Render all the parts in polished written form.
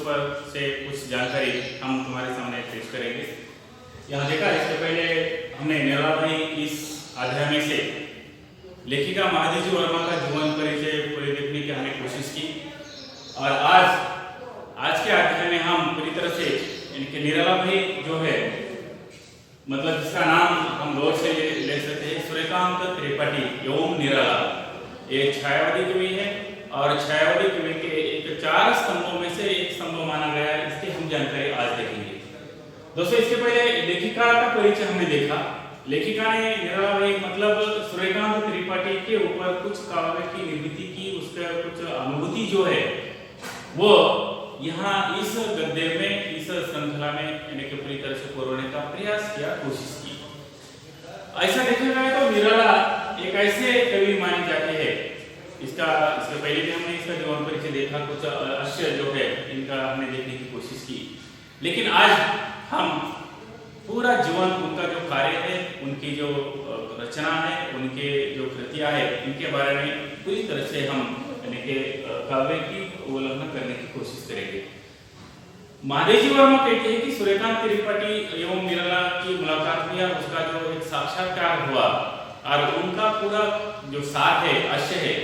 ऊपर से कुछ जानकारी हम तुम्हारे सामने पेश करेंगे। यहाँ देखा, इससे पहले हमने निर्मला भाई इस अध्याय में से लेखिका महादेवी वर्मा का जीवन परिचय पूरे देखने की हमने कोशिश की, और आज के अध्याय में हम पूरी तरह से इनके निर्मला भाई जो है, मतलब जिसका नाम हम गौर से ले सकते हैं, सूर्यकांत त्रिपाठी एवं निर्मला, ये छायावादी कवि है और छायावादी कवि के एक 4 स्तंभों में से एक स्तंभ माना गया है। इसकी हम जानकारी आज देखेंगे। दोस्तों, इसके पहले लेखिका का परिचय हमने देखा। लेखिका ने निर्मला भाई मतलब सूर्यकांत त्रिपाठी के ऊपर कुछ काव्य की निर्मिति की, उसका कुछ अनुभूति जो है वो यहाँ इस गद्य में, इस श्रृंखला में यानी कि पूरी तरह से पुरवाने का प्रयास किया, कोशिश की। ऐसा देखा जाए तो निर्मला एक ऐसे कवि माने जाते हैं, इसके पहले भी हमने इसका जीवन परिचय देखा, कुछ अवश्य जो है इनका हमने देखने की कोशिश की, लेकिन आज हम पूरा जीवन, उनका जो कार्य है, उनकी जो रचना है, उनके जो कृतियां है, इनके बारे में पूरी तरह से हम यानी कि काव्य की अवलोकन करने की कोशिश करेंगे। महादेवी वर्मा कहते हैं कि सूर्यकांत त्रिपाठी एवं निर्मला की मुलाकात हुई, उसका जो एक साक्षात्कार हुआ और उनका पूरा जो साथ है, आशय है,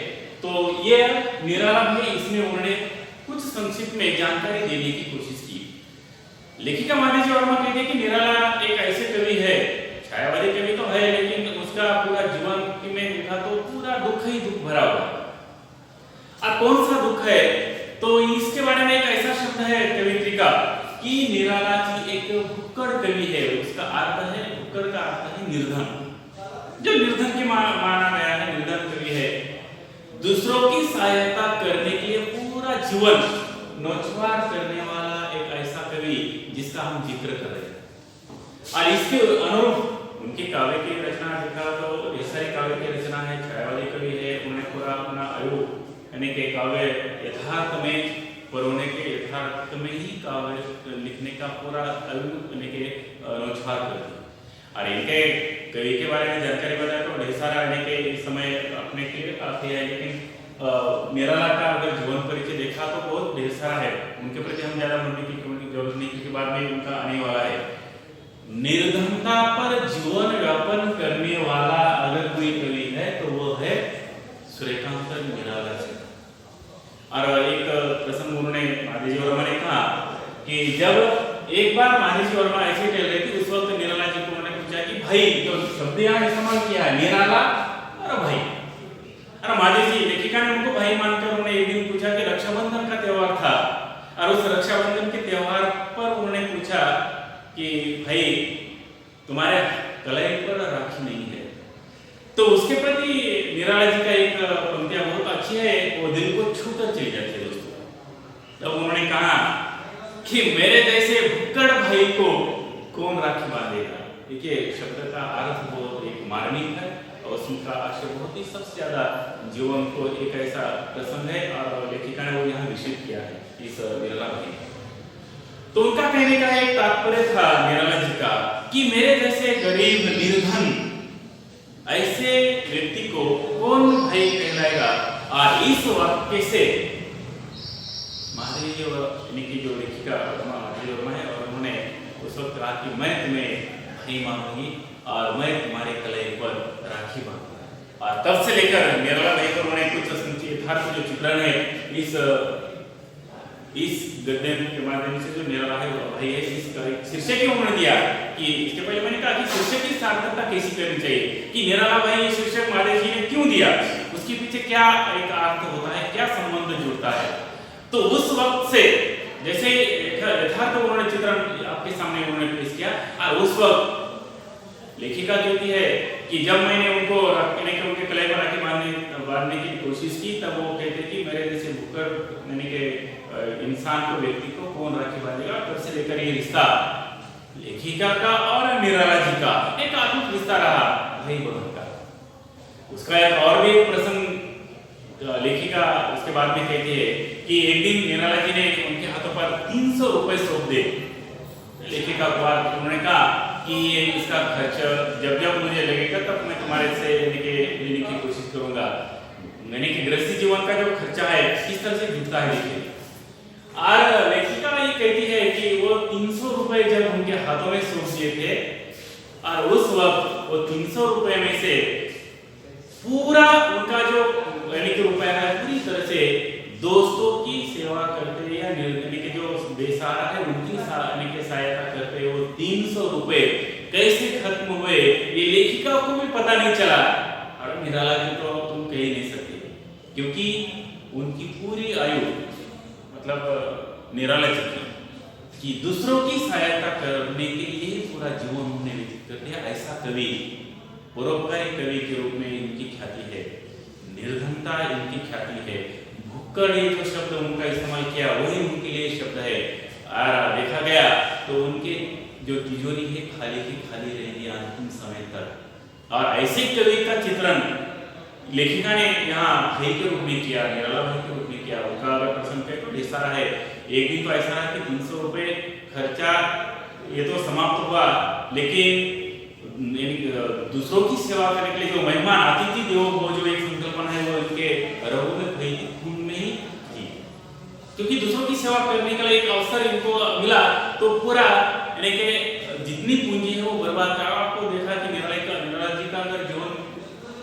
तो ये निर्मला भी इसमें उन्होंने कुछ संक्षिप्त में जानकारी देने की कोशिश की। लेखिका महादेवी वर्मा कहते हैं कि निर्मला एक ऐसे कवि है, छायावादी कवि तो है, लेकिन उसका पूरा जीवन में देखा तो पूरा दुख ही दुख भरा हुआ। और कौन सा दुख है, तो इसके बारे में एक ऐसा शब्द है कवित्री का कि निर्मला जी एक भुक्कड़ कवि है। उसका अर्थ है, भुक्कड़ का अर्थ है निर्धन, जो निर्धन की माना गया है, निर्धन कवि है। दूसरों की सहायता करने के लिए पूरा जीवन नौछवार करने वाला एक ऐसा कवि जिसका हम जिक्र कर रहे हैं। और इसके अनुरूप उनकी काव्य की रचना देखा तो ढेर सारी काव्य की रचना है, छायावादी कवि है, उन्होंने पूरा अपना आयु यानी कि काव्य यथार्थ में पुरवाने के यथार्थ में ही काव्य लिखने का पूरा आयु यानी कि नौछवार कर दिया। और इनके कवि के बारे में जानकारी बताया तो ढेर सारा यानी कि इस समय अपने के लिए काफी है, लेकिन निर्मला का अगर जीवन परिचय देखा तो बहुत ढेर सारा है। उनके प्रति हम ज्यादा बोलने की जरूरत नहीं, क्योंकि बाद में उनका आने वाला है। निर्धनता पर जीवन व्यापन करने वाला अगर कोई कवि है तो वो है सूर्यकांत निर्मला जी। और एक प्रसंग उन्होंने महादेवी वर्मा ने कहा कि जब एक बार महादेवी वर्मा ऐसे चल रही थी, उस वक्त निर्मला जी को उन्होंने पूछा कि भाई, जो शब्द यहाँ इस्तेमाल किया है निर्मला और भाई, और महादेवी जी लेखिका ने उनको भाई मानकर उन्होंने एक दिन पूछा कि रक्षाबंधन का त्योहार था, और उस रक्षाबंधन के त्योहार पर उन्होंने पूछा कि भाई तुम्हारे कलाई पर राखी नहीं है। तो उसके प्रति निर्मला जी का एक पंक्तियां बहुत अच्छी है, वो दिल को छूकर चली जाती है दोस्तों। तब उन्होंने कहा कि मेरे जैसे भुक्कड़ भाई को कौन राखी बांधेगा। देखिए, शब्द का अर्थ बहुत एक मार्मिक है और उसका आशय बहुत ही सबसे ज्यादा जीवन को एक ऐसा प्रसंग है, और लेखिका ने वो यहाँ विषित किया है इस निर्मला भाई। तो उनका कहने का एक तात्पर्य था निर्मला जी का कि मेरे जैसे गरीब निर्धन ऐसे व्यक्ति को कौन भाई कहलाएगा। और इस वाक्य से महादेवी की जो लेखिका महादेवी वर्मा है, और उन्होंने उस वक्त कहा कि मैं तुम्हें भाई मानूंगी और मैं तुम्हारे कलाई पर राखी बांधूंगा। और तब से लेकर निर्मला भाई को उन्होंने कुछ यथार्थ जो चित्रण है इस गद्य के माध्यम से जो निर्मला भाई है, इस शीर्षक ही उन्होंने दिया कि इसके पहले मैंने कहा कि शीर्षक की सार्थकता कैसी करनी चाहिए, कि निर्मला भाई शीर्षक महादेव जी ने क्यों दिया, उसके पीछे क्या एक अर्थ होता है, क्या संबंध जुड़ता है। तो उस वक्त से जैसे यथार्थ उन्होंने चित्रण आपके सामने उन्होंने पेश किया, और उस वक्त लेखिका कहती है कि जब मैंने उनको उनके कलाई पर राखी बांधने की कोशिश की, तब वो कहते कि मेरे जैसे भुक्कड़ यानी कि इंसान को, व्यक्ति को कौन राखी बांधेगा। तब से लेकर ये रिश्ता लेखिका का और निर्मला जी का एक अद्भुत रिश्ता रहा भाई बहन का। उसका एक और भी प्रसंग लेखिका उसके बाद में कहती है कि एक दिन निर्मला जी ने उनके हाथों पर 300 रुपए सौंप दे। लेखिका को उन्होंने कहा कि ये इसका खर्च जब जब मुझे लगेगा तब मैं तुम्हारे से लेने की कोशिश करूंगा। मैंने कि गृहस्थी जीवन का जो खर्चा है किस तरह से जुटता है देखिए। और लेखिका 300 रुपए जब उनके हाथों में सौंप दिए थे और उस वक्त वो 300 रुपए में से पूरा उनका जो यानी कि रुपया है पूरी तरह से दोस्तों की सेवा करते या यानी कि जो बेसहारा है उनकी यानी कि सहायता करते वो 300 रुपए कैसे खत्म हुए ये लेखिका को भी पता नहीं चला। और निराला जी तो तुम कह ही नहीं सकते क्योंकि उनकी पूरी आयु मतलब निराला जी की कि दूसरों की सहायता करने के लिए पूरा जीवन उन्होंने व्यतीत कर दिया। ऐसा कवि परोपकारी कवि के रूप में इनकी ख्याति है, निर्धनता इनकी ख्याति है, भुक्कड़ ये जो शब्द उनका इस्तेमाल किया वही उनके लिए शब्द है। और देखा गया तो उनके जो तिजोरी है खाली की खाली रहेगी अंतिम समय तक। और ऐसे कवि का चित्रण लेखिका ने यहाँ भाई के रूप में किया, निराला भाई के रूप में किया। उनका अगर प्रसंग करें तो ढेर सारा है। एक दिन तो ऐसा रहा कि 300 रुपए खर्चा ये तो समाप्त हुआ, लेकिन दूसरों की सेवा करने के लिए जो मेहमान अतिथि देवो भव जो एक संकल्पना है वो इनके रघु में भाई की खून में ही थी। क्योंकि दूसरों की सेवा करने का एक अवसर इनको मिला तो पूरा यानी कि जितनी पूंजी है वो बर्बाद करा। आपको देखा कि निराला जी का अगर जीवन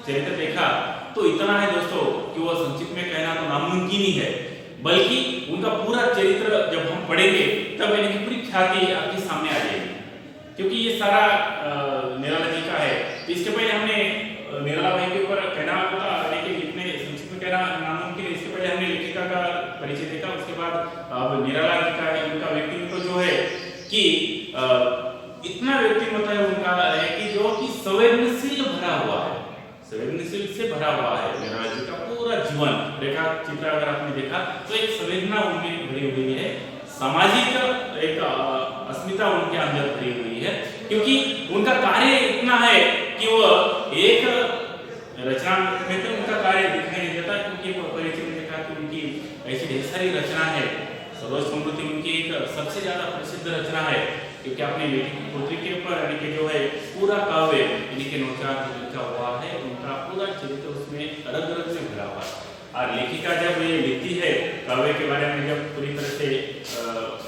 चरित्र देखा तो इतना है दोस्तों कि वो संक्षिप्त में कहना तो नामुमकिन ही है, बल्कि उनका पूरा चरित्र जब हम पढ़ेंगे तब यानी कि पूरी ख्याति आपके सामने आ जाएगी। क्योंकि ये सारा निराला जी का है। तो इसके पहले हमने निराला भाई के ऊपर कहना होता लेकिन इतने संक्षिप्त में कहना नामुमकिन है। इसके पहले हमने लेखिका का परिचय देखा, उसके बाद अब निराला जी का उनका व्यक्तित्व जो है कि इतना व्यक्तित्व है उनका है कि जो कि संवेदनशील भरा हुआ है, संवेदनशील से भरा हुआ है। निराला जी का पूरा जीवन रेखा चित्र अगर आपने देखा तो एक संवेदना उनमें भरी हुई है, सामाजिक एक अस्मिता उनके अंदर भरी हुई है। क्योंकि उनका कार्य इतना है कि वो एक रचना में तो उनका कार्य दिखाई नहीं देता, क्योंकि परिचय में देखा कि उनकी ऐसी ढेर सारी रचना है। सरोज समृद्धि उनकी एक सबसे ज्यादा प्रसिद्ध रचना है, क्योंकि अपने बेटी की पुत्री के ऊपर यानी कि जो है पूरा काव्य यानी कि नौचार लिखा हुआ है, उनका पूरा चरित्र उसमें अलग अलग से भरा हुआ है। और लेखिका जब ये लिखती है काव्य के बारे में, जब पूरी तरह से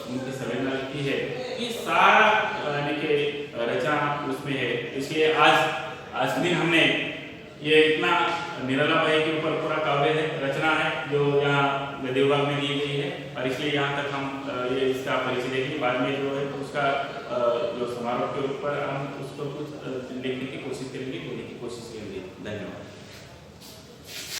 उनकी संवेदना लिखती है, ये सारा यानी कि रचना उसमें है। इसलिए आज दिन हमने ये इतना निराला भाई के ऊपर पूरा काव्य है, रचना है जो यहाँ देवबाग में दी गई है। और इसलिए यहाँ तक हम ये इसका परिचय देखेंगे। बाद में जो है तो उसका जो समारोह के ऊपर हम उसको कुछ लिखने की कोशिश करेंगे, बोलने की कोशिश करेंगे। धन्यवाद।